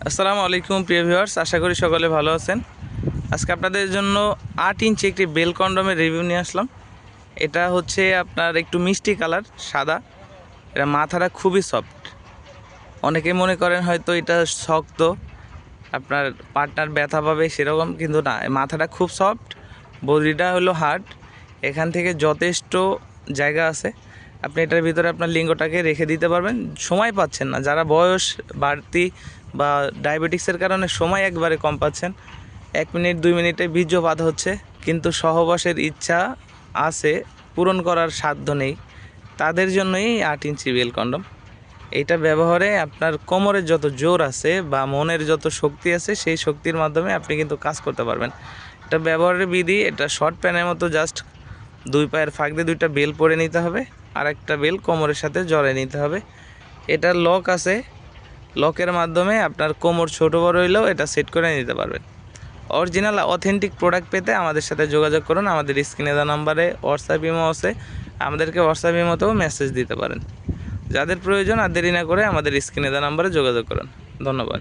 আসসালামু আলাইকুম প্রিয় ভিউয়ার্স, আশা করি সকলে ভালো আছেন। আজকে আপনাদের জন্য 8 ইঞ্চি একটি বেল কন্ডমের রিভিউ নিয়ে আসলাম। এটা হচ্ছে আপনার একটু মিষ্টি কালার, সাদা। এটা মাথাটা খুবই সফট। অনেকে মনে করেন হয়তো এটা শক্ত, আপনার পার্টনার ব্যথা পাবে সেরকম, কিন্তু না, মাথাটা খুব সফট, বডিটা হলো হার্ড। এখান থেকে যথেষ্ট জায়গা আছে, আপনি এটার ভিতরে আপনার লিঙ্গটাকে রেখে দিতে পারবেন। সময় পাচ্ছেন না, যারা বয়স বাড়তি বা ডায়াবেটিক্সের কারণে সময় একবারে কম পাচ্ছেন, 1 মিনিট 2 মিনিটে বীর্যপাত হচ্ছে, কিন্তু সহবাসের ইচ্ছা আছে, পূরণ করার সাধ্য নেই, তাদের জন্যই 8 ইঞ্চি বেল কন্ডম। এইটা ব্যবহারে আপনার কোমরের যত জোর আছে বা মনের যত শক্তি আছে, সেই শক্তির মাধ্যমে আপনি কিন্তু কাজ করতে পারবেন। এটা ব্যবহারের বিধি, এটা শর্ট প্যানের মতো জাস্ট 2 পায়ের ফাঁক দিয়ে 2টা বেল পরে নিতে হবে, আর একটা বেল কোমরের সাথে জড়িয়ে নিতে হবে। এটার লক আছে, লকের মাধ্যমে আপনার কোমর ছোট বড় হইলেও এটা সেট করে নিতে পারবেন। অরিজিনাল অথেন্টিক প্রোডাক্ট পেতে আমাদের সাথে যোগাযোগ করুন। আমাদের স্ক্রিনে দেওয়া নাম্বারে হোয়াটসঅ্যাপ ইমো আছে, আমাদেরকে হোয়াটসঅ্যাপ ইমোতেও মেসেজ দিতে পারেন। যাদের প্রয়োজন আর দেরি না করে আমাদের স্ক্রিনে দেওয়া নাম্বারে যোগাযোগ করুন। ধন্যবাদ।